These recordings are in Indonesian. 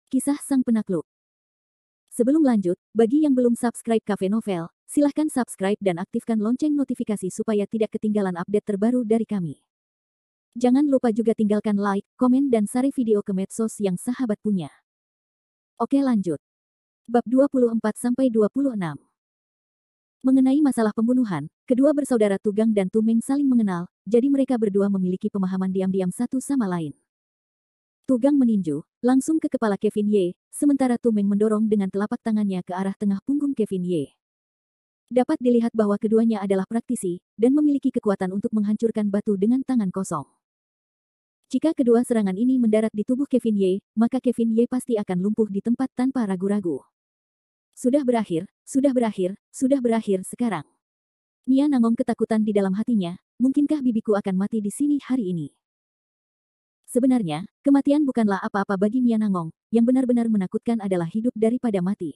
Kisah Sang Penakluk. Sebelum lanjut, bagi yang belum subscribe Cafe Novel, silahkan subscribe dan aktifkan lonceng notifikasi supaya tidak ketinggalan update terbaru dari kami. Jangan lupa juga tinggalkan like, komen dan share video ke medsos yang sahabat punya. Oke lanjut. Bab 24-26. Mengenai masalah pembunuhan, kedua bersaudara Tugang dan Tumeng saling mengenal, jadi mereka berdua memiliki pemahaman diam-diam satu sama lain. Tugang meninju, langsung ke kepala Kevin Ye, sementara Tumeng mendorong dengan telapak tangannya ke arah tengah punggung Kevin Ye. Dapat dilihat bahwa keduanya adalah praktisi, dan memiliki kekuatan untuk menghancurkan batu dengan tangan kosong. Jika kedua serangan ini mendarat di tubuh Kevin Ye, maka Kevin Ye pasti akan lumpuh di tempat tanpa ragu-ragu. Sudah berakhir sekarang. Mia Nangong ketakutan di dalam hatinya, mungkinkah bibiku akan mati di sini hari ini? Sebenarnya, kematian bukanlah apa-apa bagi Mia Nangong, yang benar-benar menakutkan adalah hidup daripada mati.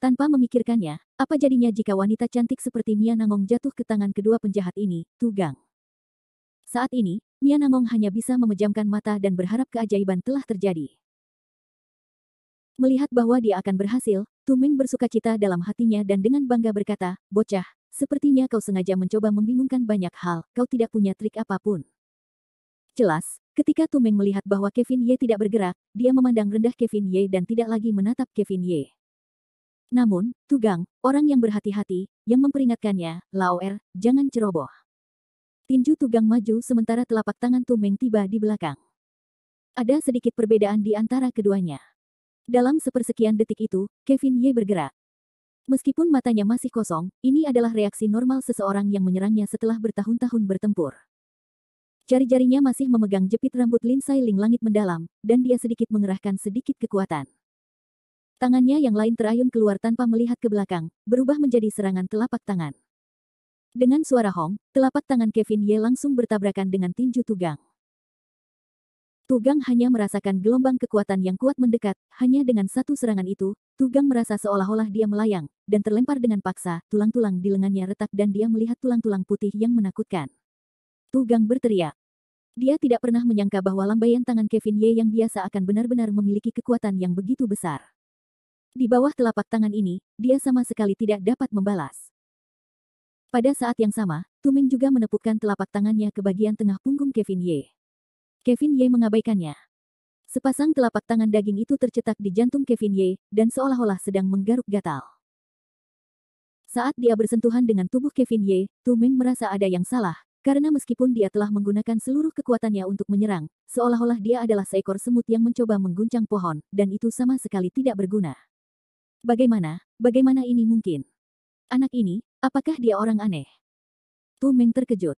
Tanpa memikirkannya, apa jadinya jika wanita cantik seperti Mia Nangong jatuh ke tangan kedua penjahat ini, Tugang? Saat ini, Mia Nangong hanya bisa memejamkan mata dan berharap keajaiban telah terjadi. Melihat bahwa dia akan berhasil, Tumeng bersukacita dalam hatinya dan dengan bangga berkata, "Bocah, sepertinya kau sengaja mencoba membingungkan banyak hal, kau tidak punya trik apapun." Jelas, ketika Tumeng melihat bahwa Kevin Ye tidak bergerak, dia memandang rendah Kevin Ye dan tidak lagi menatap Kevin Ye. Namun, Tugang, orang yang berhati-hati, yang memperingatkannya, "Laoer, jangan ceroboh." Tinju Tugang maju sementara telapak tangan Tumeng tiba di belakang. Ada sedikit perbedaan di antara keduanya. Dalam sepersekian detik itu, Kevin Ye bergerak. Meskipun matanya masih kosong, ini adalah reaksi normal seseorang yang menyerangnya setelah bertahun-tahun bertempur. Jari-jarinya masih memegang jepit rambut Lin Sai Ling langit mendalam, dan dia sedikit mengerahkan sedikit kekuatan. Tangannya yang lain terayun keluar tanpa melihat ke belakang, berubah menjadi serangan telapak tangan. Dengan suara hong, telapak tangan Kevin Ye langsung bertabrakan dengan tinju Tugang. Tugang hanya merasakan gelombang kekuatan yang kuat mendekat, hanya dengan satu serangan itu, Tugang merasa seolah-olah dia melayang, dan terlempar dengan paksa, tulang-tulang di lengannya retak dan dia melihat tulang-tulang putih yang menakutkan. Tugang berteriak. Dia tidak pernah menyangka bahwa lambaian tangan Kevin Ye yang biasa akan benar-benar memiliki kekuatan yang begitu besar. Di bawah telapak tangan ini, dia sama sekali tidak dapat membalas. Pada saat yang sama, Tumeng juga menepukkan telapak tangannya ke bagian tengah punggung Kevin Ye. Kevin Ye mengabaikannya. Sepasang telapak tangan daging itu tercetak di jantung Kevin Ye, dan seolah-olah sedang menggaruk gatal. Saat dia bersentuhan dengan tubuh Kevin Ye, Tumeng merasa ada yang salah, karena meskipun dia telah menggunakan seluruh kekuatannya untuk menyerang, seolah-olah dia adalah seekor semut yang mencoba mengguncang pohon, dan itu sama sekali tidak berguna. Bagaimana ini mungkin? Anak ini, apakah dia orang aneh? Tumeng terkejut.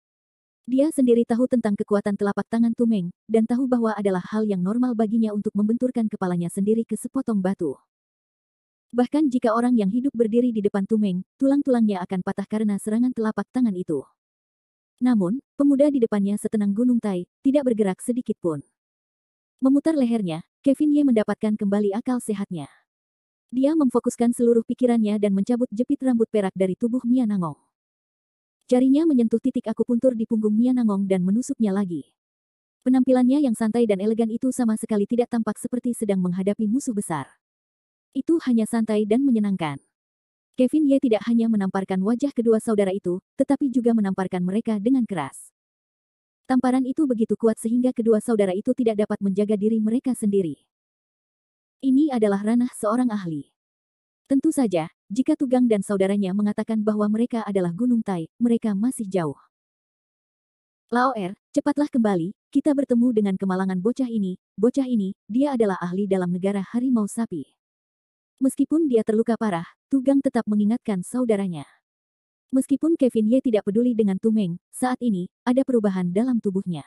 Dia sendiri tahu tentang kekuatan telapak tangan Tumeng, dan tahu bahwa adalah hal yang normal baginya untuk membenturkan kepalanya sendiri ke sepotong batu. Bahkan jika orang yang hidup berdiri di depan Tumeng, tulang-tulangnya akan patah karena serangan telapak tangan itu. Namun, pemuda di depannya setenang gunung Tai, tidak bergerak sedikit pun. Memutar lehernya, Kevin Ye mendapatkan kembali akal sehatnya. Dia memfokuskan seluruh pikirannya dan mencabut jepit rambut perak dari tubuh Mia Nangong. Jarinya menyentuh titik akupuntur di punggung Mia Nangong dan menusuknya lagi. Penampilannya yang santai dan elegan itu sama sekali tidak tampak seperti sedang menghadapi musuh besar. Itu hanya santai dan menyenangkan. Kevin Ye tidak hanya menamparkan wajah kedua saudara itu, tetapi juga menamparkan mereka dengan keras. Tamparan itu begitu kuat sehingga kedua saudara itu tidak dapat menjaga diri mereka sendiri. Ini adalah ranah seorang ahli. Tentu saja, jika Tugang dan saudaranya mengatakan bahwa mereka adalah Gunung Tai, mereka masih jauh. Laoer, cepatlah kembali, kita bertemu dengan kemalangan bocah ini, dia adalah ahli dalam negara harimau sapi. Meskipun dia terluka parah, Tugang tetap mengingatkan saudaranya. Meskipun Kevin Ye tidak peduli dengan Tumeng, saat ini, ada perubahan dalam tubuhnya.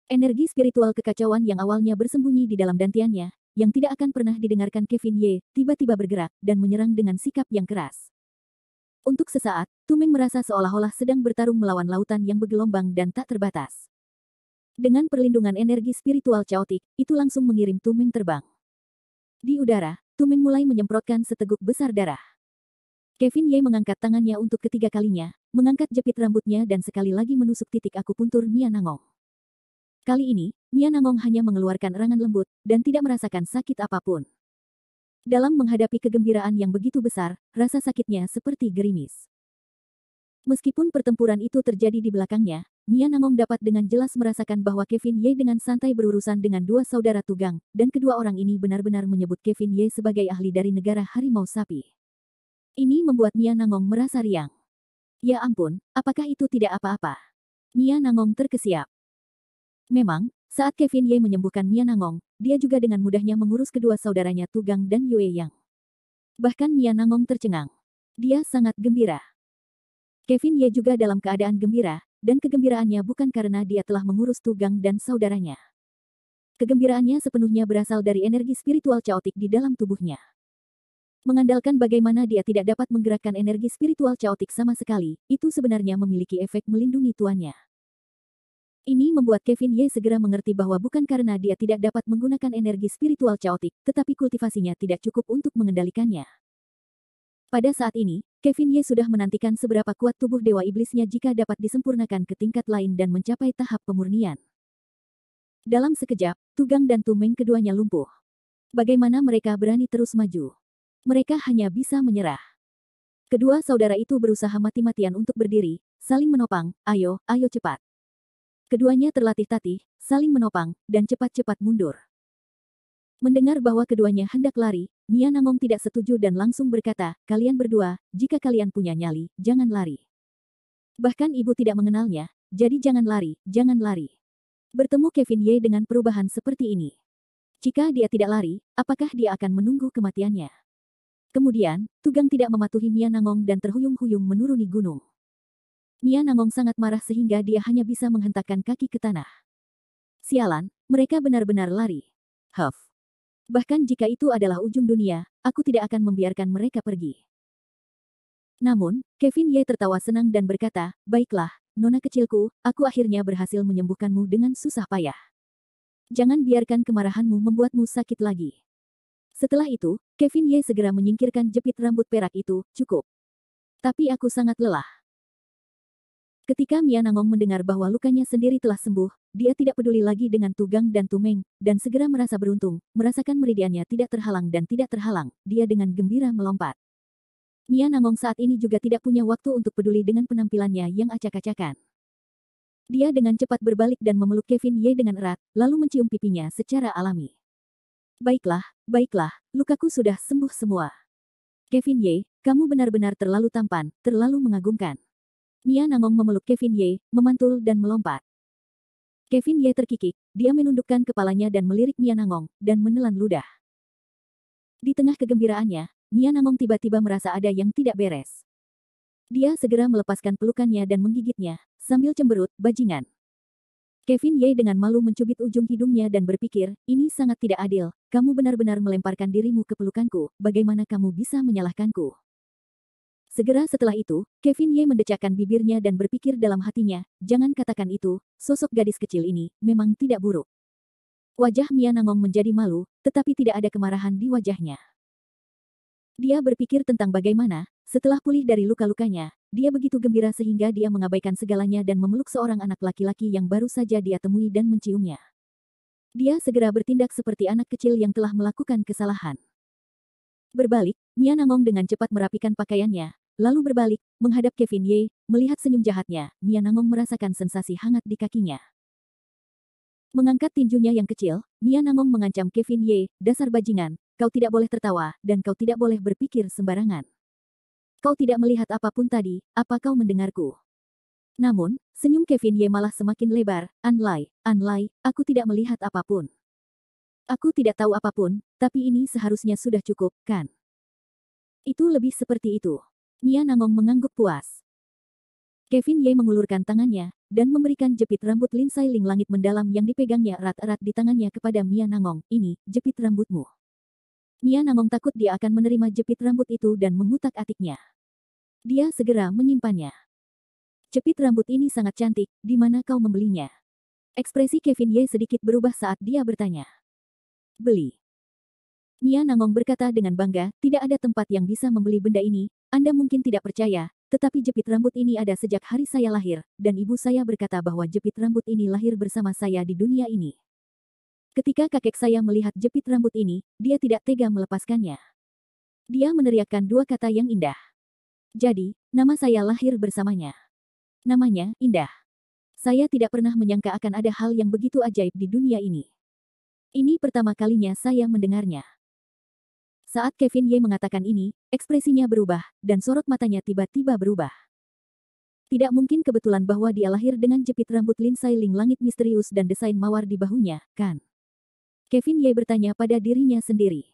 Energi spiritual kekacauan yang awalnya bersembunyi di dalam dantiannya, yang tidak akan pernah didengarkan Kevin Ye, tiba-tiba bergerak, dan menyerang dengan sikap yang keras. Untuk sesaat, Tumeng merasa seolah-olah sedang bertarung melawan lautan yang bergelombang dan tak terbatas. Dengan perlindungan energi spiritual caotik, itu langsung mengirim Tumeng terbang. Di udara, Tumeng mulai menyemprotkan seteguk besar darah. Kevin Ye mengangkat tangannya untuk ketiga kalinya, mengangkat jepit rambutnya dan sekali lagi menusuk titik akupuntur Mia Nangong. Kali ini, Mia Nangong hanya mengeluarkan erangan lembut, dan tidak merasakan sakit apapun. Dalam menghadapi kegembiraan yang begitu besar, rasa sakitnya seperti gerimis. Meskipun pertempuran itu terjadi di belakangnya, Mia Nangong dapat dengan jelas merasakan bahwa Kevin Ye dengan santai berurusan dengan dua saudara Tugang, dan kedua orang ini benar-benar menyebut Kevin Ye sebagai ahli dari negara harimau sapi. Ini membuat Mia Nangong merasa riang. Ya ampun, apakah itu tidak apa-apa? Mia Nangong terkesiap. Memang, saat Kevin Ye menyembuhkan Mia Nangong, dia juga dengan mudahnya mengurus kedua saudaranya Tugang dan Yue Yang. Bahkan Mia Nangong tercengang. Dia sangat gembira. Kevin Ye juga dalam keadaan gembira, dan kegembiraannya bukan karena dia telah mengurus Tugang dan saudaranya. Kegembiraannya sepenuhnya berasal dari energi spiritual caotik di dalam tubuhnya. Mengandalkan bagaimana dia tidak dapat menggerakkan energi spiritual caotik sama sekali, itu sebenarnya memiliki efek melindungi tuannya. Ini membuat Kevin Ye segera mengerti bahwa bukan karena dia tidak dapat menggunakan energi spiritual caotik, tetapi kultivasinya tidak cukup untuk mengendalikannya. Pada saat ini, Kevin Ye sudah menantikan seberapa kuat tubuh Dewa Iblisnya jika dapat disempurnakan ke tingkat lain dan mencapai tahap pemurnian. Dalam sekejap, Tugang dan Tumeng keduanya lumpuh. Bagaimana mereka berani terus maju? Mereka hanya bisa menyerah. Kedua saudara itu berusaha mati-matian untuk berdiri, saling menopang, ayo, ayo cepat. Keduanya terlatih-tatih, saling menopang, dan cepat-cepat mundur. Mendengar bahwa keduanya hendak lari, Mia Nangong tidak setuju dan langsung berkata, kalian berdua, jika kalian punya nyali, jangan lari. Bahkan ibu tidak mengenalnya, jadi jangan lari, jangan lari. Bertemu Kevin Ye dengan perubahan seperti ini. Jika dia tidak lari, apakah dia akan menunggu kematiannya? Kemudian, Tugang tidak mematuhi Mia Nangong dan terhuyung-huyung menuruni gunung. Mia Nangong sangat marah sehingga dia hanya bisa menghentakkan kaki ke tanah. Sialan, mereka benar-benar lari. Huff. Bahkan jika itu adalah ujung dunia, aku tidak akan membiarkan mereka pergi. Namun, Kevin Ye tertawa senang dan berkata, baiklah, nona kecilku, aku akhirnya berhasil menyembuhkanmu dengan susah payah. Jangan biarkan kemarahanmu membuatmu sakit lagi. Setelah itu, Kevin Ye segera menyingkirkan jepit rambut perak itu, cukup. Tapi aku sangat lelah. Ketika Mia Nangong mendengar bahwa lukanya sendiri telah sembuh, dia tidak peduli lagi dengan Tugang dan Tumeng, dan segera merasa beruntung, merasakan meridiannya tidak terhalang dan tidak terhalang, dia dengan gembira melompat. Mia Nangong saat ini juga tidak punya waktu untuk peduli dengan penampilannya yang acak-acakan. Dia dengan cepat berbalik dan memeluk Kevin Ye dengan erat, lalu mencium pipinya secara alami. Baiklah, baiklah, lukaku sudah sembuh semua. Kevin Ye, kamu benar-benar terlalu tampan, terlalu mengagumkan. Mia Nangong memeluk Kevin Ye, memantul dan melompat. Kevin Ye terkikik, dia menundukkan kepalanya dan melirik Mia Nangong, dan menelan ludah. Di tengah kegembiraannya, Mia Nangong tiba-tiba merasa ada yang tidak beres. Dia segera melepaskan pelukannya dan menggigitnya, sambil cemberut, bajingan. Kevin Ye dengan malu mencubit ujung hidungnya dan berpikir, ini sangat tidak adil, kamu benar-benar melemparkan dirimu ke pelukanku, bagaimana kamu bisa menyalahkanku? Segera setelah itu, Kevin Ye mendecakkan bibirnya dan berpikir dalam hatinya, jangan katakan itu, sosok gadis kecil ini, memang tidak buruk. Wajah Mia Nangong menjadi malu, tetapi tidak ada kemarahan di wajahnya. Dia berpikir tentang bagaimana, setelah pulih dari luka-lukanya, dia begitu gembira sehingga dia mengabaikan segalanya dan memeluk seorang anak laki-laki yang baru saja dia temui dan menciumnya. Dia segera bertindak seperti anak kecil yang telah melakukan kesalahan. Berbalik, Mia Nangong dengan cepat merapikan pakaiannya, lalu berbalik, menghadap Kevin Ye, melihat senyum jahatnya, Mia Nangong merasakan sensasi hangat di kakinya. Mengangkat tinjunya yang kecil, Mia Nangong mengancam Kevin Ye, dasar bajingan, kau tidak boleh tertawa, dan kau tidak boleh berpikir sembarangan. Kau tidak melihat apapun tadi, apa kau mendengarku? Namun, senyum Kevin Ye malah semakin lebar, Anlai, aku tidak melihat apapun. Aku tidak tahu apapun, tapi ini seharusnya sudah cukup, kan? Itu lebih seperti itu. Mia Nangong mengangguk puas. Kevin Ye mengulurkan tangannya, dan memberikan jepit rambut Lin Sai Ling langit mendalam yang dipegangnya erat-erat di tangannya kepada Mia Nangong, ini, jepit rambutmu. Mia Nangong takut dia akan menerima jepit rambut itu dan mengutak-atiknya. Dia segera menyimpannya. Jepit rambut ini sangat cantik, di mana kau membelinya? Ekspresi Kevin Ye sedikit berubah saat dia bertanya. Beli. Mia Nangong berkata dengan bangga, tidak ada tempat yang bisa membeli benda ini, Anda mungkin tidak percaya, tetapi jepit rambut ini ada sejak hari saya lahir, dan ibu saya berkata bahwa jepit rambut ini lahir bersama saya di dunia ini. Ketika kakek saya melihat jepit rambut ini, dia tidak tega melepaskannya. Dia meneriakkan dua kata yang indah. Jadi, nama saya lahir bersamanya. Namanya, indah. Saya tidak pernah menyangka akan ada hal yang begitu ajaib di dunia ini. Ini pertama kalinya saya mendengarnya. Saat Kevin Ye mengatakan ini, ekspresinya berubah, dan sorot matanya tiba-tiba berubah. Tidak mungkin kebetulan bahwa dia lahir dengan jepit rambut linsai ling langit misterius dan desain mawar di bahunya, kan? Kevin Ye bertanya pada dirinya sendiri.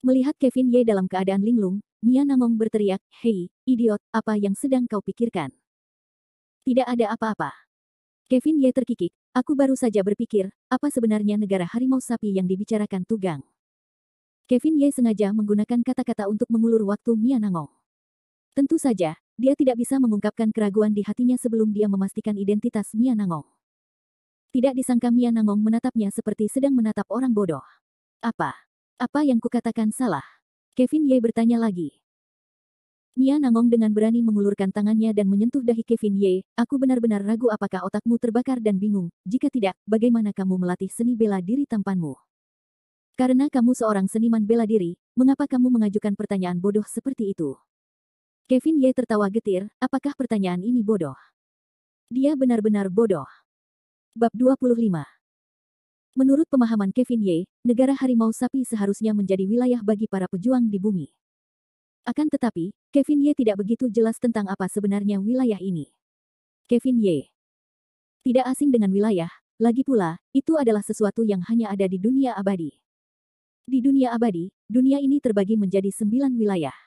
Melihat Kevin Ye dalam keadaan linglung, Mia Nangong berteriak, "Hei, idiot, apa yang sedang kau pikirkan?" Tidak ada apa-apa. Kevin Ye terkikik, aku baru saja berpikir, apa sebenarnya negara harimau sapi yang dibicarakan Tugang. Kevin Ye sengaja menggunakan kata-kata untuk mengulur waktu Mia Nangong. Tentu saja, dia tidak bisa mengungkapkan keraguan di hatinya sebelum dia memastikan identitas Mia Nangong. Tidak disangka Mia Nangong menatapnya seperti sedang menatap orang bodoh. Apa? Apa yang kukatakan salah? Kevin Ye bertanya lagi. Mia Nangong dengan berani mengulurkan tangannya dan menyentuh dahi Kevin Ye, aku benar-benar ragu apakah otakmu terbakar dan bingung, jika tidak, bagaimana kamu melatih seni bela diri tampanmu? Karena kamu seorang seniman bela diri, mengapa kamu mengajukan pertanyaan bodoh seperti itu? Kevin Ye tertawa getir, apakah pertanyaan ini bodoh? Dia benar-benar bodoh. Bab 25. Menurut pemahaman Kevin Ye, negara harimau sapi seharusnya menjadi wilayah bagi para pejuang di bumi. Akan tetapi, Kevin Ye tidak begitu jelas tentang apa sebenarnya wilayah ini. Kevin Ye tidak asing dengan wilayah, lagi pula, itu adalah sesuatu yang hanya ada di dunia abadi. Di dunia abadi, dunia ini terbagi menjadi 9 wilayah.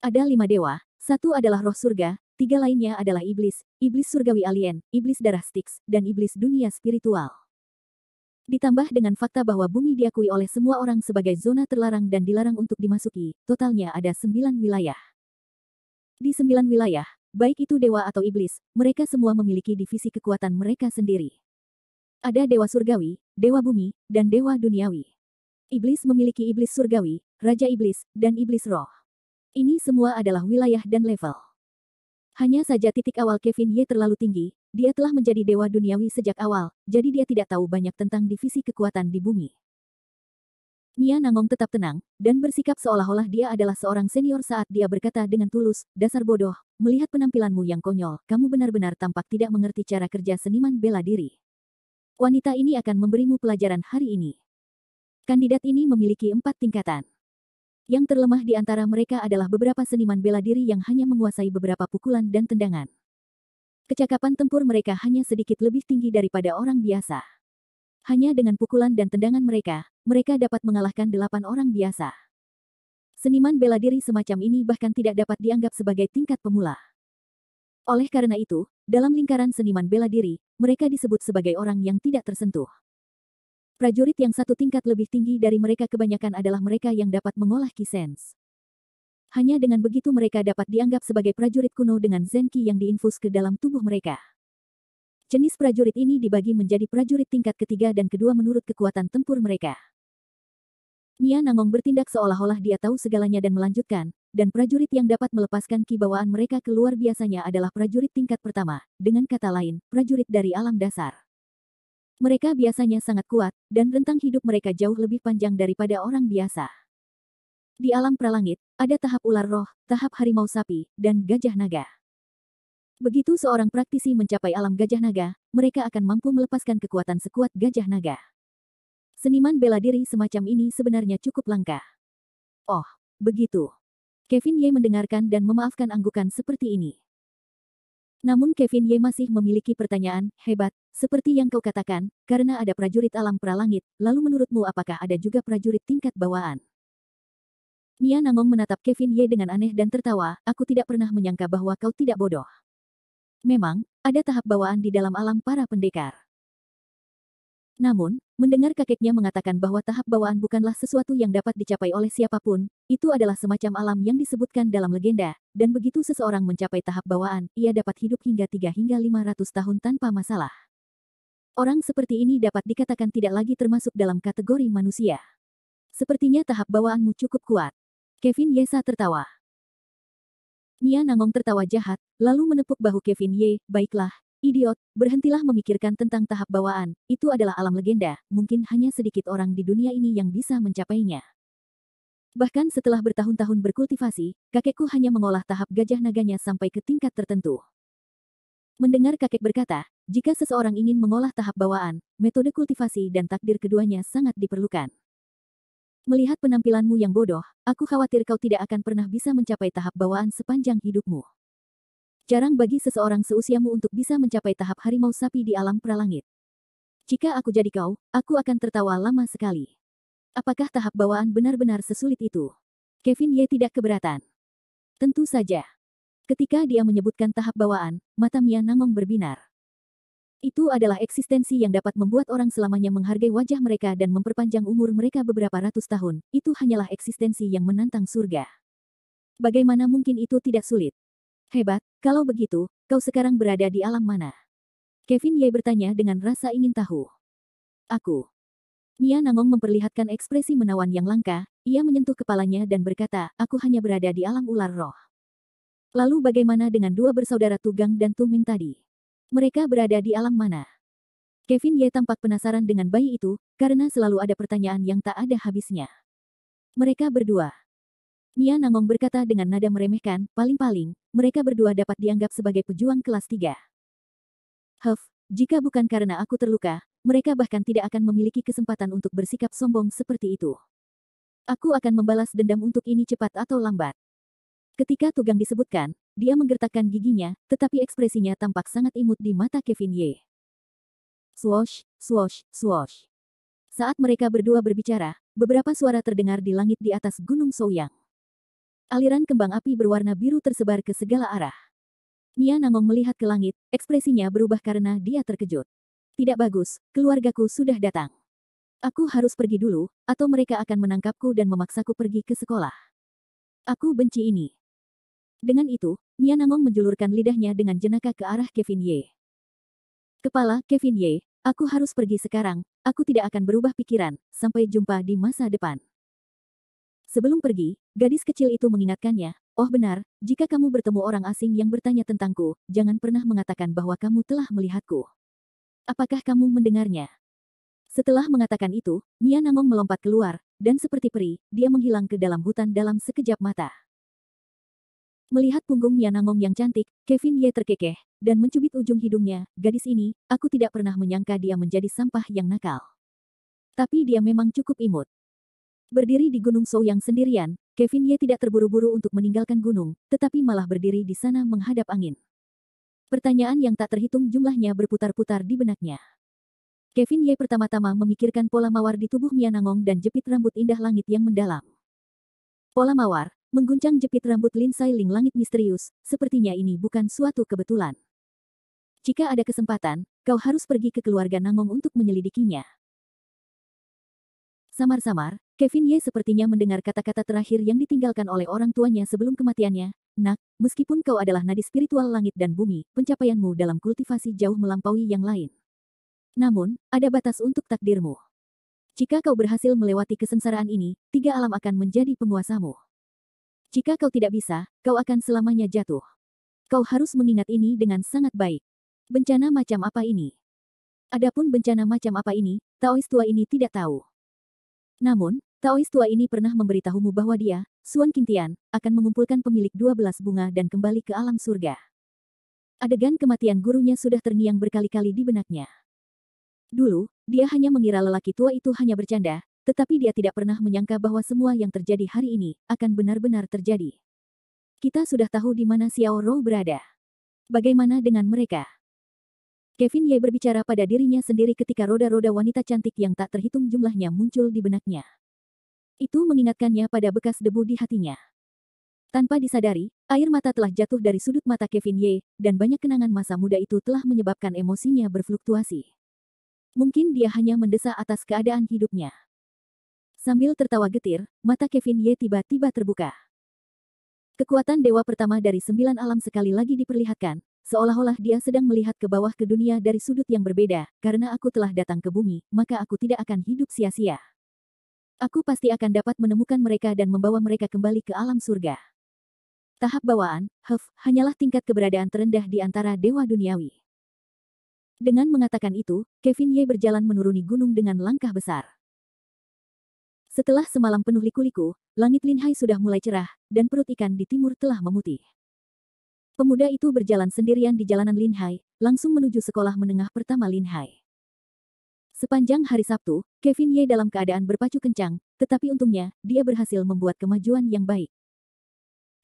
Ada 5 dewa, satu adalah roh surga, 3 lainnya adalah iblis, iblis surgawi alien, iblis darah Styx, dan iblis dunia spiritual. Ditambah dengan fakta bahwa bumi diakui oleh semua orang sebagai zona terlarang dan dilarang untuk dimasuki, totalnya ada 9 wilayah. Di 9 wilayah, baik itu dewa atau iblis, mereka semua memiliki divisi kekuatan mereka sendiri. Ada dewa surgawi, dewa bumi, dan dewa duniawi. Iblis memiliki iblis surgawi, raja iblis, dan iblis roh. Ini semua adalah wilayah dan level. Hanya saja titik awal Kevin Ye terlalu tinggi, dia telah menjadi dewa duniawi sejak awal, jadi dia tidak tahu banyak tentang divisi kekuatan di bumi. Mia Nangong tetap tenang, dan bersikap seolah-olah dia adalah seorang senior saat dia berkata dengan tulus, dasar bodoh, melihat penampilanmu yang konyol, kamu benar-benar tampak tidak mengerti cara kerja seniman bela diri. Wanita ini akan memberimu pelajaran hari ini. Kandidat ini memiliki 4 tingkatan. Yang terlemah di antara mereka adalah beberapa seniman bela diri yang hanya menguasai beberapa pukulan dan tendangan. Kecakapan tempur mereka hanya sedikit lebih tinggi daripada orang biasa. Hanya dengan pukulan dan tendangan mereka, mereka dapat mengalahkan 8 orang biasa. Seniman bela diri semacam ini bahkan tidak dapat dianggap sebagai tingkat pemula. Oleh karena itu, dalam lingkaran seniman bela diri, mereka disebut sebagai orang yang tidak tersentuh. Prajurit yang satu tingkat lebih tinggi dari mereka kebanyakan adalah mereka yang dapat mengolah Ki Sense. Hanya dengan begitu mereka dapat dianggap sebagai prajurit kuno dengan Zenki yang diinfus ke dalam tubuh mereka. Jenis prajurit ini dibagi menjadi prajurit tingkat ketiga dan kedua menurut kekuatan tempur mereka. Mia Nangong bertindak seolah-olah dia tahu segalanya dan melanjutkan, dan prajurit yang dapat melepaskan ki bawaan mereka keluar biasanya adalah prajurit tingkat pertama, dengan kata lain, prajurit dari alam dasar. Mereka biasanya sangat kuat, dan rentang hidup mereka jauh lebih panjang daripada orang biasa. Di alam pralangit, ada tahap ular roh, tahap harimau sapi, dan gajah naga. Begitu seorang praktisi mencapai alam gajah naga, mereka akan mampu melepaskan kekuatan sekuat gajah naga. Seniman bela diri semacam ini sebenarnya cukup langka. Oh, begitu. Kevin Ye mendengarkan dan memaafkan anggukan seperti ini. Namun Kevin Ye masih memiliki pertanyaan, hebat, seperti yang kau katakan, karena ada prajurit alam pralangit, lalu menurutmu apakah ada juga prajurit tingkat bawaan? Mia Nangong menatap Kevin Ye dengan aneh dan tertawa, aku tidak pernah menyangka bahwa kau tidak bodoh. Memang, ada tahap bawaan di dalam alam para pendekar. Namun, mendengar kakeknya mengatakan bahwa tahap bawaan bukanlah sesuatu yang dapat dicapai oleh siapapun, itu adalah semacam alam yang disebutkan dalam legenda, dan begitu seseorang mencapai tahap bawaan, ia dapat hidup hingga 3 hingga 500 tahun tanpa masalah. Orang seperti ini dapat dikatakan tidak lagi termasuk dalam kategori manusia. Sepertinya tahap bawaanmu cukup kuat. Kevin Ye tertawa. Mia Nangong tertawa jahat, lalu menepuk bahu Kevin Ye, baiklah, Idiot, berhentilah memikirkan tentang tahap bawaan, itu adalah alam legenda, mungkin hanya sedikit orang di dunia ini yang bisa mencapainya. Bahkan setelah bertahun-tahun berkultivasi, kakekku hanya mengolah tahap gajah naganya sampai ke tingkat tertentu. Mendengar kakek berkata, jika seseorang ingin mengolah tahap bawaan, metode kultivasi dan takdir keduanya sangat diperlukan. Melihat penampilanmu yang bodoh, aku khawatir kau tidak akan pernah bisa mencapai tahap bawaan sepanjang hidupmu. Jarang bagi seseorang seusiamu untuk bisa mencapai tahap harimau sapi di alam pralangit. Jika aku jadi kau, aku akan tertawa lama sekali. Apakah tahap bawaan benar-benar sesulit itu? Kevin Ye tidak keberatan. Tentu saja. Ketika dia menyebutkan tahap bawaan, mata Mia Nangong berbinar. Itu adalah eksistensi yang dapat membuat orang selamanya menghargai wajah mereka dan memperpanjang umur mereka beberapa ratus tahun. Itu hanyalah eksistensi yang menantang surga. Bagaimana mungkin itu tidak sulit? Hebat, kalau begitu, kau sekarang berada di alam mana? Kevin Ye bertanya dengan rasa ingin tahu. Aku. Mia Nangong memperlihatkan ekspresi menawan yang langka, ia menyentuh kepalanya dan berkata, aku hanya berada di alam ular roh. Lalu bagaimana dengan dua bersaudara Tugang dan Tuming tadi? Mereka berada di alam mana? Kevin Ye tampak penasaran dengan bayi itu, karena selalu ada pertanyaan yang tak ada habisnya. Mereka berdua. Mia Nangong berkata dengan nada meremehkan, paling-paling, mereka berdua dapat dianggap sebagai pejuang kelas 3. Jika bukan karena aku terluka, mereka bahkan tidak akan memiliki kesempatan untuk bersikap sombong seperti itu. Aku akan membalas dendam untuk ini cepat atau lambat. Ketika Tugang disebutkan, dia menggertakkan giginya, tetapi ekspresinya tampak sangat imut di mata Kevin Ye. Swoosh, swoosh, swoosh. Saat mereka berdua berbicara, beberapa suara terdengar di langit di atas Gunung Souyang. Aliran kembang api berwarna biru tersebar ke segala arah. Mia Nangong melihat ke langit, ekspresinya berubah karena dia terkejut. Tidak bagus, keluargaku sudah datang. Aku harus pergi dulu, atau mereka akan menangkapku dan memaksaku pergi ke sekolah. Aku benci ini. Dengan itu, Mia Nangong menjulurkan lidahnya dengan jenaka ke arah Kevin Ye. Kepala Kevin Ye, aku harus pergi sekarang, aku tidak akan berubah pikiran, sampai jumpa di masa depan. Sebelum pergi, gadis kecil itu mengingatkannya, oh benar, jika kamu bertemu orang asing yang bertanya tentangku, jangan pernah mengatakan bahwa kamu telah melihatku. Apakah kamu mendengarnya? Setelah mengatakan itu, Mia Nangong melompat keluar, dan seperti peri, dia menghilang ke dalam hutan dalam sekejap mata. Melihat punggung Mia Nangong yang cantik, Kevin Ye terkekeh, dan mencubit ujung hidungnya, gadis ini, aku tidak pernah menyangka dia menjadi sampah yang nakal. Tapi dia memang cukup imut. Berdiri di Gunung Souyang sendirian, Kevin Ye tidak terburu-buru untuk meninggalkan gunung, tetapi malah berdiri di sana menghadap angin. Pertanyaan yang tak terhitung jumlahnya berputar-putar di benaknya. Kevin Ye pertama-tama memikirkan pola mawar di tubuh Mia Nangong dan jepit rambut indah langit yang mendalam. Pola mawar, mengguncang jepit rambut Lin Sailing langit misterius, sepertinya ini bukan suatu kebetulan. Jika ada kesempatan, kau harus pergi ke keluarga Nangong untuk menyelidikinya. Samar-samar, Kevin Ye sepertinya mendengar kata-kata terakhir yang ditinggalkan oleh orang tuanya sebelum kematiannya. Nak, meskipun kau adalah nadi spiritual langit dan bumi, pencapaianmu dalam kultivasi jauh melampaui yang lain. Namun, ada batas untuk takdirmu. Jika kau berhasil melewati kesengsaraan ini, 3 alam akan menjadi penguasamu. Jika kau tidak bisa, kau akan selamanya jatuh. Kau harus mengingat ini dengan sangat baik. Bencana macam apa ini? Adapun bencana macam apa ini, Taois tua ini tidak tahu. Namun, Taois tua ini pernah memberitahumu bahwa dia, Suan Qingtian, akan mengumpulkan pemilik 12 bunga dan kembali ke alam surga. Adegan kematian gurunya sudah terngiang berkali-kali di benaknya. Dulu, dia hanya mengira lelaki tua itu hanya bercanda, tetapi dia tidak pernah menyangka bahwa semua yang terjadi hari ini, akan benar-benar terjadi. Kita sudah tahu di mana Xiao Rou berada. Bagaimana dengan mereka? Kevin Ye berbicara pada dirinya sendiri ketika roda-roda wanita cantik yang tak terhitung jumlahnya muncul di benaknya. Itu mengingatkannya pada bekas debu di hatinya. Tanpa disadari, air mata telah jatuh dari sudut mata Kevin Ye, dan banyak kenangan masa muda itu telah menyebabkan emosinya berfluktuasi. Mungkin dia hanya mendesak atas keadaan hidupnya. Sambil tertawa getir, mata Kevin Ye tiba-tiba terbuka. Kekuatan dewa pertama dari 9 alam sekali lagi diperlihatkan, seolah-olah dia sedang melihat ke bawah ke dunia dari sudut yang berbeda, karena aku telah datang ke bumi, maka aku tidak akan hidup sia-sia. Aku pasti akan dapat menemukan mereka dan membawa mereka kembali ke alam surga. Tahap bawaan, hanyalah tingkat keberadaan terendah di antara dewa duniawi. Dengan mengatakan itu, Kevin Ye berjalan menuruni gunung dengan langkah besar. Setelah semalam penuh liku-liku, langit Linhai sudah mulai cerah, dan perut ikan di timur telah memutih. Pemuda itu berjalan sendirian di jalanan Linhai, langsung menuju sekolah menengah pertama Linhai. Sepanjang hari Sabtu, Kevin Ye dalam keadaan berpacu kencang, tetapi untungnya, dia berhasil membuat kemajuan yang baik.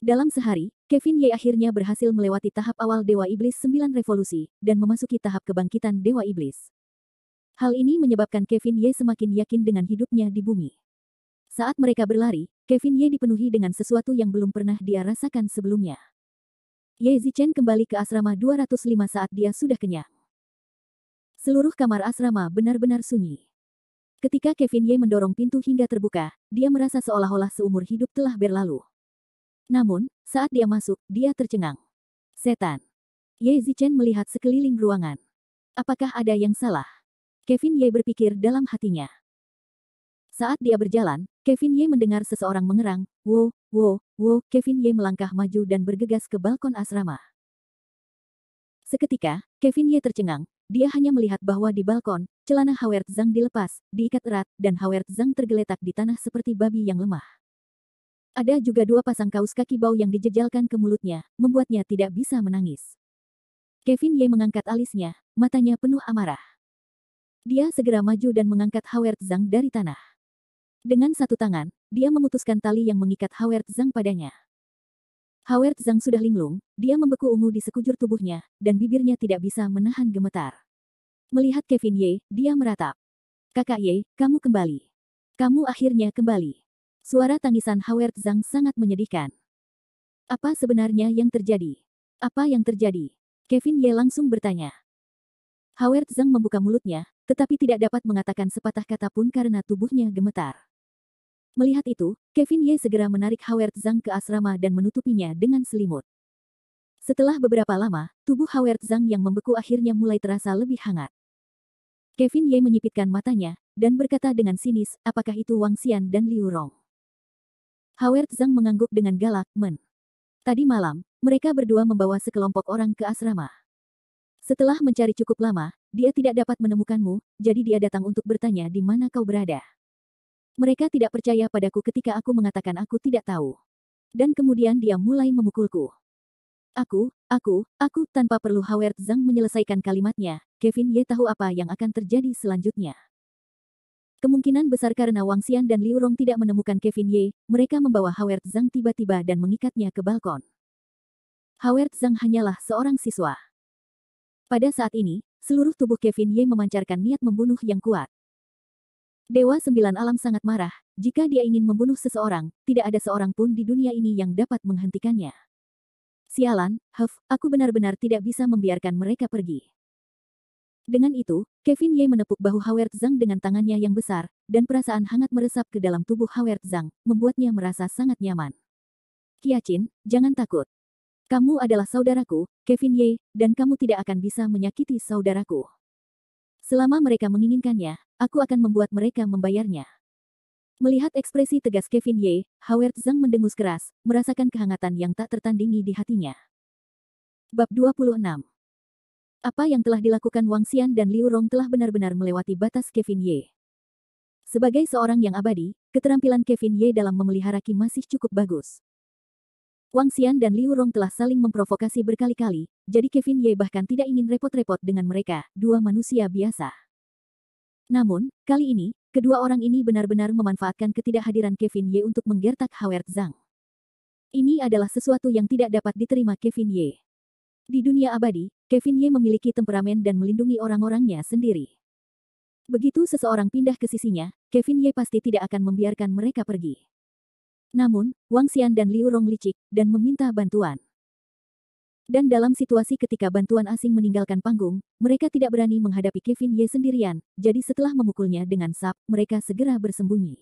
Dalam sehari, Kevin Ye akhirnya berhasil melewati tahap awal Dewa Iblis 9 Revolusi, dan memasuki tahap kebangkitan Dewa Iblis. Hal ini menyebabkan Kevin Ye semakin yakin dengan hidupnya di bumi. Saat mereka berlari, Kevin Ye dipenuhi dengan sesuatu yang belum pernah dia rasakan sebelumnya. Ye Zichen kembali ke asrama 205 saat dia sudah kenyang. Seluruh kamar asrama benar-benar sunyi. Ketika Kevin Ye mendorong pintu hingga terbuka, dia merasa seolah-olah seumur hidup telah berlalu. Namun, saat dia masuk, dia tercengang. Setan. Ye Zichen melihat sekeliling ruangan. Apakah ada yang salah? Kevin Ye berpikir dalam hatinya. Saat dia berjalan, Kevin Ye mendengar seseorang mengerang, "Wo, wo, wo." Kevin Ye melangkah maju dan bergegas ke balkon asrama. Seketika, Kevin Ye tercengang. Dia hanya melihat bahwa di balkon, celana Howard Zhang dilepas, diikat erat, dan Howard Zhang tergeletak di tanah seperti babi yang lemah. Ada juga 2 pasang kaus kaki bau yang dijejalkan ke mulutnya, membuatnya tidak bisa menangis. Kevin Ye mengangkat alisnya, matanya penuh amarah. Dia segera maju dan mengangkat Howard Zhang dari tanah. Dengan satu tangan, dia memutuskan tali yang mengikat Howard Zhang padanya. Howard Zhang sudah linglung, dia membeku ungu di sekujur tubuhnya, dan bibirnya tidak bisa menahan gemetar. Melihat Kevin Ye, dia meratap. "Kakak Ye, kamu kembali. Kamu akhirnya kembali." Suara tangisan Howard Zhang sangat menyedihkan. Apa sebenarnya yang terjadi? Apa yang terjadi? Kevin Ye langsung bertanya. Howard Zhang membuka mulutnya, tetapi tidak dapat mengatakan sepatah kata pun karena tubuhnya gemetar. Melihat itu, Kevin Ye segera menarik Howard Zhang ke asrama dan menutupinya dengan selimut. Setelah beberapa lama, tubuh Howard Zhang yang membeku akhirnya mulai terasa lebih hangat. Kevin Ye menyipitkan matanya, dan berkata dengan sinis, "Apakah itu Wang Xian dan Liu Rong?" Howard Zhang mengangguk dengan galak, "Men. Tadi malam, mereka berdua membawa sekelompok orang ke asrama. Setelah mencari cukup lama, dia tidak dapat menemukanmu, jadi dia datang untuk bertanya di mana kau berada. Mereka tidak percaya padaku ketika aku mengatakan aku tidak tahu. Dan kemudian dia mulai memukulku. Aku, tanpa perlu Howard Zhang menyelesaikan kalimatnya, Kevin Ye tahu apa yang akan terjadi selanjutnya. Kemungkinan besar karena Wang Xian dan Liu Rong tidak menemukan Kevin Ye, mereka membawa Howard Zhang tiba-tiba dan mengikatnya ke balkon. Howard Zhang hanyalah seorang siswa. Pada saat ini, seluruh tubuh Kevin Ye memancarkan niat membunuh yang kuat. Dewa 9 Alam sangat marah, jika dia ingin membunuh seseorang, tidak ada seorang pun di dunia ini yang dapat menghentikannya. Sialan, aku benar-benar tidak bisa membiarkan mereka pergi. Dengan itu, Kevin Ye menepuk bahu Howard Zhang dengan tangannya yang besar, dan perasaan hangat meresap ke dalam tubuh Howard Zhang, membuatnya merasa sangat nyaman. "Qiaqin, jangan takut. Kamu adalah saudaraku, Kevin Ye, dan kamu tidak akan bisa menyakiti saudaraku. Selama mereka menginginkannya, aku akan membuat mereka membayarnya." Melihat ekspresi tegas Kevin Ye, Howard Zhang mendengus keras, merasakan kehangatan yang tak tertandingi di hatinya. Bab 26. Apa yang telah dilakukan Wang Xian dan Liu Rong telah benar-benar melewati batas Kevin Ye. Sebagai seorang yang abadi, keterampilan Kevin Ye dalam memelihara Qi masih cukup bagus. Wang Xian dan Liu Rong telah saling memprovokasi berkali-kali, jadi Kevin Ye bahkan tidak ingin repot-repot dengan mereka, 2 manusia biasa. Namun, kali ini, kedua orang ini benar-benar memanfaatkan ketidakhadiran Kevin Ye untuk menggertak Howard Zhang. Ini adalah sesuatu yang tidak dapat diterima Kevin Ye. Di dunia abadi, Kevin Ye memiliki temperamen dan melindungi orang-orangnya sendiri. Begitu seseorang pindah ke sisinya, Kevin Ye pasti tidak akan membiarkan mereka pergi. Namun, Wang Xian dan Liu Rong licik, dan meminta bantuan. Dan dalam situasi ketika bantuan asing meninggalkan panggung, mereka tidak berani menghadapi Kevin Ye sendirian, jadi setelah memukulnya dengan sap, mereka segera bersembunyi.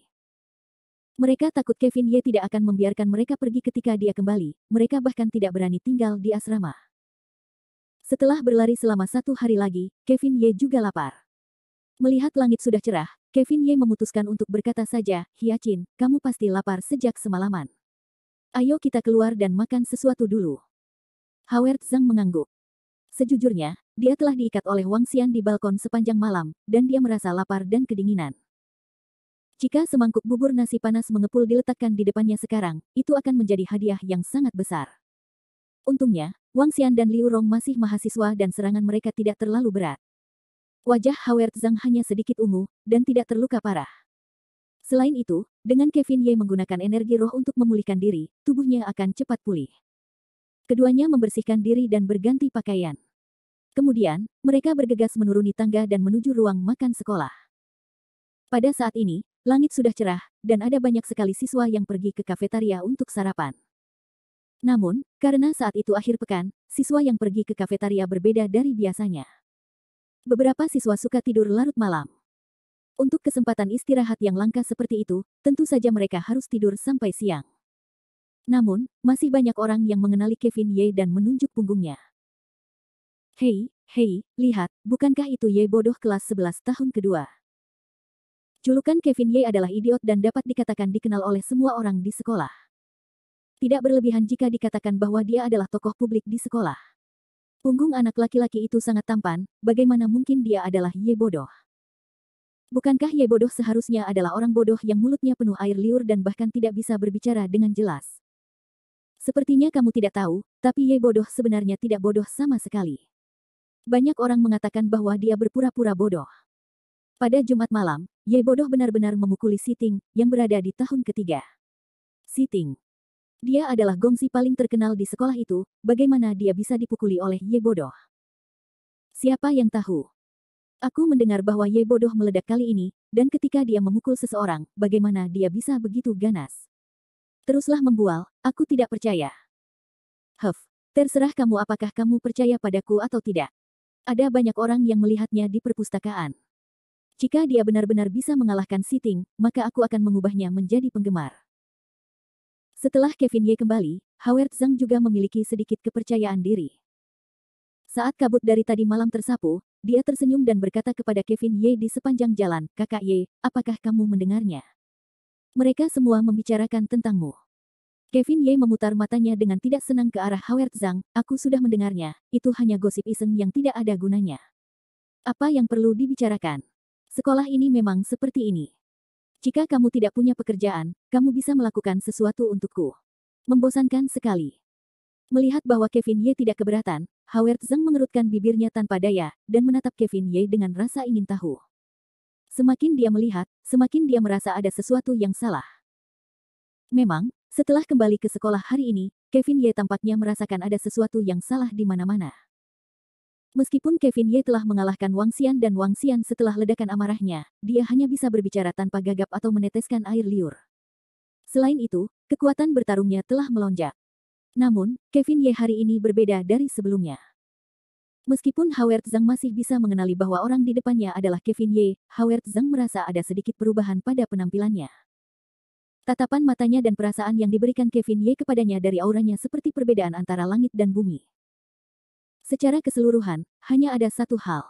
Mereka takut Kevin Ye tidak akan membiarkan mereka pergi ketika dia kembali, mereka bahkan tidak berani tinggal di asrama. Setelah berlari selama 1 hari lagi, Kevin Ye juga lapar. Melihat langit sudah cerah, Kevin Ye memutuskan untuk berkata saja, "Qiaqin, kamu pasti lapar sejak semalaman. Ayo kita keluar dan makan sesuatu dulu." Howard Zhang mengangguk. Sejujurnya, dia telah diikat oleh Wang Xian di balkon sepanjang malam, dan dia merasa lapar dan kedinginan. Jika semangkuk bubur nasi panas mengepul diletakkan di depannya sekarang, itu akan menjadi hadiah yang sangat besar. Untungnya, Wang Xian dan Liu Rong masih mahasiswa dan serangan mereka tidak terlalu berat. Wajah Howard Zhang hanya sedikit ungu, dan tidak terluka parah. Selain itu, dengan Kevin Ye menggunakan energi roh untuk memulihkan diri, tubuhnya akan cepat pulih. Keduanya membersihkan diri dan berganti pakaian. Kemudian, mereka bergegas menuruni tangga dan menuju ruang makan sekolah. Pada saat ini, langit sudah cerah, dan ada banyak sekali siswa yang pergi ke kafetaria untuk sarapan. Namun, karena saat itu akhir pekan, siswa yang pergi ke kafetaria berbeda dari biasanya. Beberapa siswa suka tidur larut malam. Untuk kesempatan istirahat yang langka seperti itu, tentu saja mereka harus tidur sampai siang. Namun, masih banyak orang yang mengenali Kevin Ye dan menunjuk punggungnya. Hei, lihat, bukankah itu Ye bodoh kelas 11 tahun kedua? Julukan Kevin Ye adalah idiot dan dapat dikatakan dikenal oleh semua orang di sekolah. Tidak berlebihan jika dikatakan bahwa dia adalah tokoh publik di sekolah. Punggung anak laki-laki itu sangat tampan, bagaimana mungkin dia adalah Ye bodoh? Bukankah Ye bodoh seharusnya adalah orang bodoh yang mulutnya penuh air liur dan bahkan tidak bisa berbicara dengan jelas? Sepertinya kamu tidak tahu, tapi Ye bodoh sebenarnya tidak bodoh sama sekali. Banyak orang mengatakan bahwa dia berpura-pura bodoh. Pada Jumat malam, Ye bodoh benar-benar memukuli Si Ting, yang berada di tahun ketiga. Si Ting. Dia adalah gongsi paling terkenal di sekolah itu, bagaimana dia bisa dipukuli oleh Ye bodoh? Siapa yang tahu? Aku mendengar bahwa Ye bodoh meledak kali ini, dan ketika dia memukul seseorang, bagaimana dia bisa begitu ganas? Teruslah membual, aku tidak percaya. Terserah kamu apakah kamu percaya padaku atau tidak. Ada banyak orang yang melihatnya di perpustakaan. Jika dia benar-benar bisa mengalahkan Si Ting, maka aku akan mengubahnya menjadi penggemar. Setelah Kevin Ye kembali, Howard Zhang juga memiliki sedikit kepercayaan diri. Saat kabut dari tadi malam tersapu, dia tersenyum dan berkata kepada Kevin Ye di sepanjang jalan, "Kakak Ye, apakah kamu mendengarnya? Mereka semua membicarakan tentangmu." Kevin Ye memutar matanya dengan tidak senang ke arah Howard Zhang, "Aku sudah mendengarnya, itu hanya gosip iseng yang tidak ada gunanya. Apa yang perlu dibicarakan? Sekolah ini memang seperti ini. Jika kamu tidak punya pekerjaan, kamu bisa melakukan sesuatu untukku." Membosankan sekali. Melihat bahwa Kevin Ye tidak keberatan, Howard Zhang mengerutkan bibirnya tanpa daya, dan menatap Kevin Ye dengan rasa ingin tahu. Semakin dia melihat, semakin dia merasa ada sesuatu yang salah. Memang, setelah kembali ke sekolah hari ini, Kevin Ye tampaknya merasakan ada sesuatu yang salah di mana-mana. Meskipun Kevin Ye telah mengalahkan Wang Xian dan Wang Xian setelah ledakan amarahnya, dia hanya bisa berbicara tanpa gagap atau meneteskan air liur. Selain itu, kekuatan bertarungnya telah melonjak. Namun, Kevin Ye hari ini berbeda dari sebelumnya. Meskipun Howard Zhang masih bisa mengenali bahwa orang di depannya adalah Kevin Ye, Howard Zhang merasa ada sedikit perubahan pada penampilannya. Tatapan matanya dan perasaan yang diberikan Kevin Ye kepadanya dari auranya seperti perbedaan antara langit dan bumi. Secara keseluruhan, hanya ada satu hal.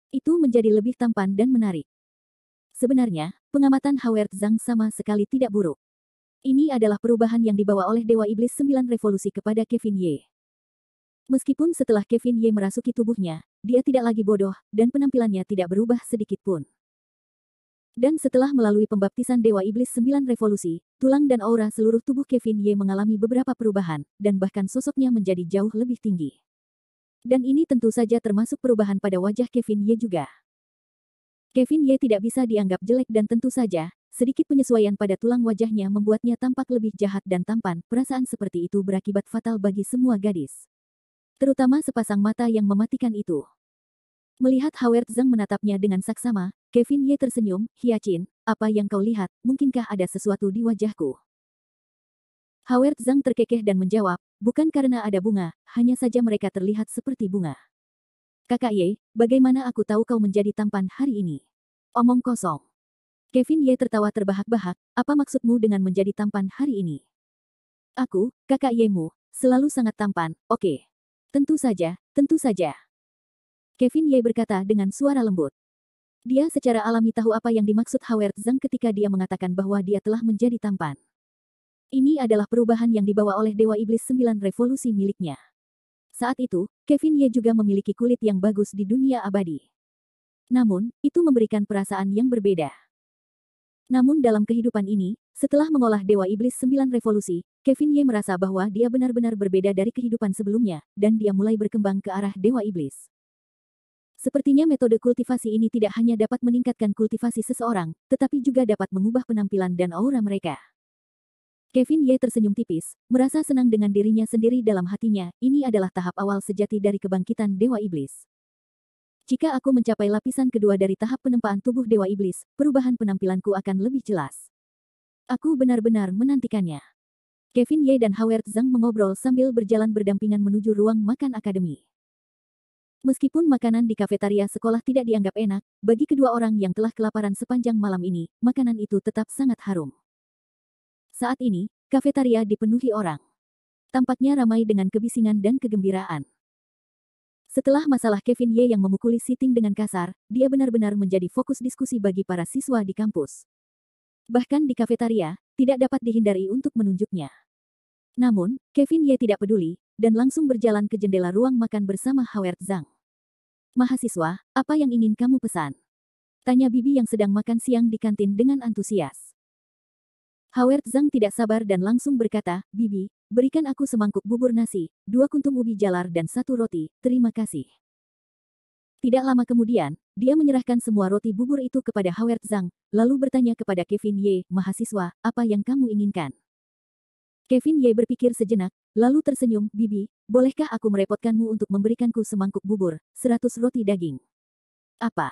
Itu menjadi lebih tampan dan menarik. Sebenarnya, pengamatan Howard Zhang sama sekali tidak buruk. Ini adalah perubahan yang dibawa oleh Dewa Iblis 9 Revolusi kepada Kevin Ye. Meskipun setelah Kevin Ye merasuki tubuhnya, dia tidak lagi bodoh, dan penampilannya tidak berubah sedikit pun. Dan setelah melalui pembaptisan Dewa Iblis 9 Revolusi, tulang dan aura seluruh tubuh Kevin Ye mengalami beberapa perubahan, dan bahkan sosoknya menjadi jauh lebih tinggi. Dan ini tentu saja termasuk perubahan pada wajah Kevin Ye juga. Kevin Ye tidak bisa dianggap jelek dan tentu saja, sedikit penyesuaian pada tulang wajahnya membuatnya tampak lebih jahat dan tampan. Perasaan seperti itu berakibat fatal bagi semua gadis. Terutama sepasang mata yang mematikan itu. Melihat Howard Zhang menatapnya dengan saksama, Kevin Ye tersenyum, "Hyacin, apa yang kau lihat, mungkinkah ada sesuatu di wajahku?" Howard Zhang terkekeh dan menjawab, "Bukan karena ada bunga, hanya saja mereka terlihat seperti bunga." "Kakak Ye, bagaimana aku tahu kau menjadi tampan hari ini?" "Omong kosong." Kevin Ye tertawa terbahak-bahak, "Apa maksudmu dengan menjadi tampan hari ini?" "Aku, kakak Yemu, selalu sangat tampan, oke." Tentu saja, tentu saja." Kevin Ye berkata dengan suara lembut. Dia secara alami tahu apa yang dimaksud Howard Zhang ketika dia mengatakan bahwa dia telah menjadi tampan. Ini adalah perubahan yang dibawa oleh Dewa Iblis 9 Revolusi miliknya. Saat itu, Kevin Ye juga memiliki kulit yang bagus di dunia abadi. Namun, itu memberikan perasaan yang berbeda. Namun dalam kehidupan ini, setelah mengolah Dewa Iblis 9 Revolusi, Kevin Ye merasa bahwa dia benar-benar berbeda dari kehidupan sebelumnya, dan dia mulai berkembang ke arah Dewa Iblis. Sepertinya metode kultivasi ini tidak hanya dapat meningkatkan kultivasi seseorang, tetapi juga dapat mengubah penampilan dan aura mereka. Kevin Ye tersenyum tipis, merasa senang dengan dirinya sendiri dalam hatinya, ini adalah tahap awal sejati dari kebangkitan Dewa Iblis. Jika aku mencapai lapisan kedua dari tahap penempaan tubuh Dewa Iblis, perubahan penampilanku akan lebih jelas. Aku benar-benar menantikannya. Kevin Ye dan Howard Zhang mengobrol sambil berjalan berdampingan menuju ruang makan akademi. Meskipun makanan di kafetaria sekolah tidak dianggap enak, bagi kedua orang yang telah kelaparan sepanjang malam ini, makanan itu tetap sangat harum. Saat ini, kafetaria dipenuhi orang. Tampaknya ramai dengan kebisingan dan kegembiraan. Setelah masalah Kevin Ye yang memukuli Siting dengan kasar, dia benar-benar menjadi fokus diskusi bagi para siswa di kampus. Bahkan di kafetaria, tidak dapat dihindari untuk menunjuknya. Namun, Kevin Ye tidak peduli, dan langsung berjalan ke jendela ruang makan bersama Howard Zhang. Mahasiswa, apa yang ingin kamu pesan? Tanya Bibi yang sedang makan siang di kantin dengan antusias. Howard Zhang tidak sabar dan langsung berkata, Bibi, berikan aku semangkuk bubur nasi, 2 kuntum ubi jalar dan 1 roti, terima kasih. Tidak lama kemudian, dia menyerahkan semua roti bubur itu kepada Howard Zhang, lalu bertanya kepada Kevin Ye, mahasiswa, apa yang kamu inginkan? Kevin Ye berpikir sejenak, lalu tersenyum, Bibi, bolehkah aku merepotkanmu untuk memberikanku semangkuk bubur, 100 roti daging? Apa?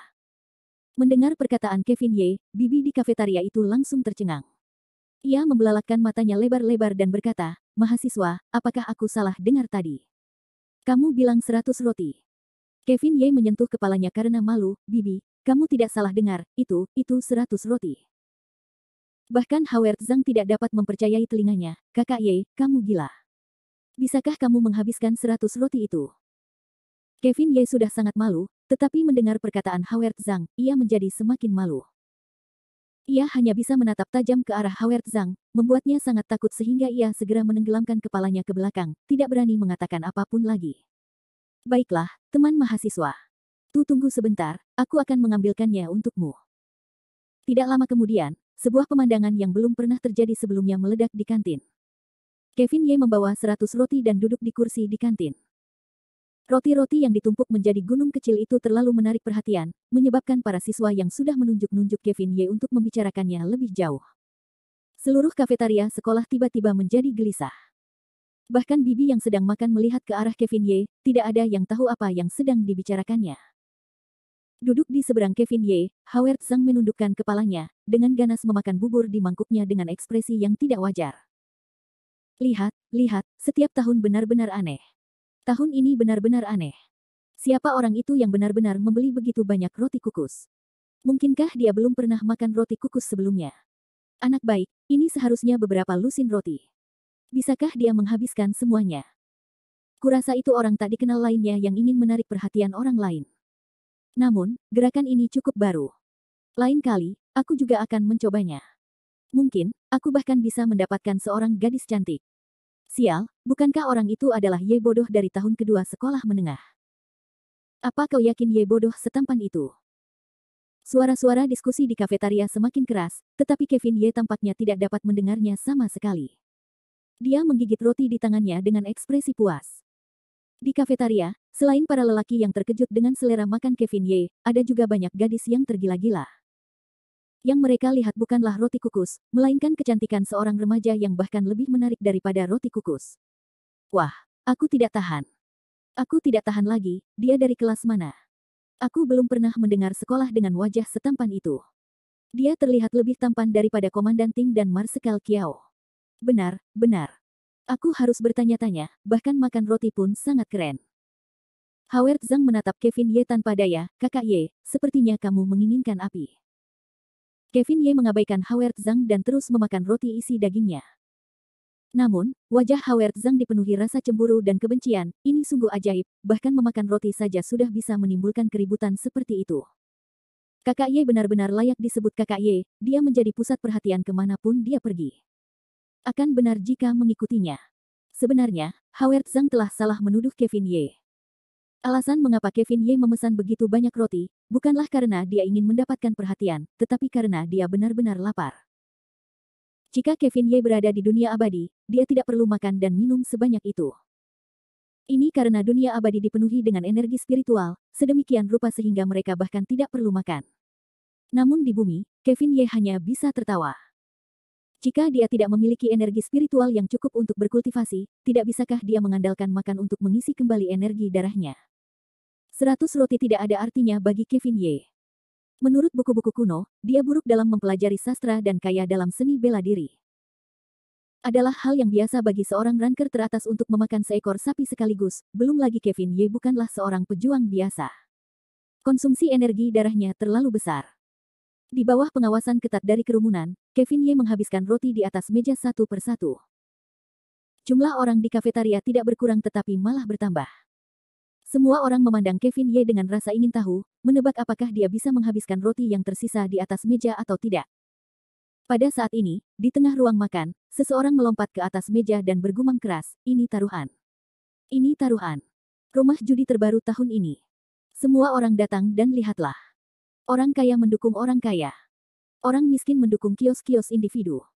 Mendengar perkataan Kevin Ye, Bibi di kafetaria itu langsung tercengang. Ia membelalakkan matanya lebar-lebar dan berkata, mahasiswa, apakah aku salah dengar tadi? Kamu bilang 100 roti. Kevin Ye menyentuh kepalanya karena malu, Bibi, kamu tidak salah dengar, itu 100 roti. Bahkan Howard Zhang tidak dapat mempercayai telinganya, Kakak Ye, kamu gila. Bisakah kamu menghabiskan 100 roti itu? Kevin Ye sudah sangat malu, tetapi mendengar perkataan Howard Zhang, ia menjadi semakin malu. Ia hanya bisa menatap tajam ke arah Howard Zhang, membuatnya sangat takut sehingga ia segera menenggelamkan kepalanya ke belakang, tidak berani mengatakan apapun lagi. Baiklah, teman mahasiswa. Tunggu sebentar, aku akan mengambilkannya untukmu. Tidak lama kemudian, sebuah pemandangan yang belum pernah terjadi sebelumnya meledak di kantin. Kevin Ye membawa 100 roti dan duduk di kursi di kantin. Roti-roti yang ditumpuk menjadi gunung kecil itu terlalu menarik perhatian, menyebabkan para siswa yang sudah menunjuk-nunjuk Kevin Ye untuk membicarakannya lebih jauh. Seluruh kafetaria sekolah tiba-tiba menjadi gelisah. Bahkan Bibi yang sedang makan melihat ke arah Kevin Ye, tidak ada yang tahu apa yang sedang dibicarakannya. Duduk di seberang Kevin Ye, Howard Zhang menundukkan kepalanya, dengan ganas memakan bubur di mangkuknya dengan ekspresi yang tidak wajar. Lihat, setiap tahun benar-benar aneh. Tahun ini benar-benar aneh. Siapa orang itu yang benar-benar membeli begitu banyak roti kukus? Mungkinkah dia belum pernah makan roti kukus sebelumnya? Anak baik, ini seharusnya beberapa lusin roti. Bisakah dia menghabiskan semuanya? Kurasa itu orang tak dikenal lainnya yang ingin menarik perhatian orang lain. Namun, gerakan ini cukup baru. Lain kali, aku juga akan mencobanya. Mungkin, aku bahkan bisa mendapatkan seorang gadis cantik. Sial, bukankah orang itu adalah Ye bodoh dari tahun kedua sekolah menengah? Apa kau yakin Ye bodoh setampan itu? Suara-suara diskusi di kafetaria semakin keras, tetapi Kevin Ye tampaknya tidak dapat mendengarnya sama sekali. Dia menggigit roti di tangannya dengan ekspresi puas. Di kafetaria, selain para lelaki yang terkejut dengan selera makan Kevin Ye, ada juga banyak gadis yang tergila-gila. Yang mereka lihat bukanlah roti kukus, melainkan kecantikan seorang remaja yang bahkan lebih menarik daripada roti kukus. Wah, aku tidak tahan. Aku tidak tahan lagi, dia dari kelas mana? Aku belum pernah mendengar sekolah dengan wajah setampan itu. Dia terlihat lebih tampan daripada Komandan Ting dan Marsekal Kiao. Benar. Aku harus bertanya-tanya, bahkan makan roti pun sangat keren. Howard Zhang menatap Kevin Ye tanpa daya, Kakak Ye, sepertinya kamu menginginkan api. Kevin Ye mengabaikan Howard Zhang dan terus memakan roti isi dagingnya. Namun, wajah Howard Zhang dipenuhi rasa cemburu dan kebencian, ini sungguh ajaib, bahkan memakan roti saja sudah bisa menimbulkan keributan seperti itu. Kakak Ye benar-benar layak disebut Kakak Ye, dia menjadi pusat perhatian kemanapun dia pergi. Akan benar jika mengikutinya. Sebenarnya, Howard Zhang telah salah menuduh Kevin Ye. Alasan mengapa Kevin Ye memesan begitu banyak roti, bukanlah karena dia ingin mendapatkan perhatian, tetapi karena dia benar-benar lapar. Jika Kevin Ye berada di dunia abadi, dia tidak perlu makan dan minum sebanyak itu. Ini karena dunia abadi dipenuhi dengan energi spiritual, sedemikian rupa sehingga mereka bahkan tidak perlu makan. Namun di bumi, Kevin Ye hanya bisa tertawa. Jika dia tidak memiliki energi spiritual yang cukup untuk berkultivasi, tidak bisakah dia mengandalkan makan untuk mengisi kembali energi darahnya? 100 roti tidak ada artinya bagi Kevin Ye. Menurut buku-buku kuno, dia buruk dalam mempelajari sastra dan kaya dalam seni bela diri. Adalah hal yang biasa bagi seorang ranker teratas untuk memakan seekor sapi sekaligus, belum lagi Kevin Ye bukanlah seorang pejuang biasa. Konsumsi energi darahnya terlalu besar. Di bawah pengawasan ketat dari kerumunan, Kevin Ye menghabiskan roti di atas meja satu persatu. Jumlah orang di kafetaria tidak berkurang tetapi malah bertambah. Semua orang memandang Kevin Ye dengan rasa ingin tahu, menebak apakah dia bisa menghabiskan roti yang tersisa di atas meja atau tidak. Pada saat ini, di tengah ruang makan, seseorang melompat ke atas meja dan bergumam keras, "Ini taruhan. Ini taruhan. Rumah judi terbaru tahun ini. Semua orang datang dan lihatlah. Orang kaya mendukung orang kaya. Orang miskin mendukung kios-kios individu.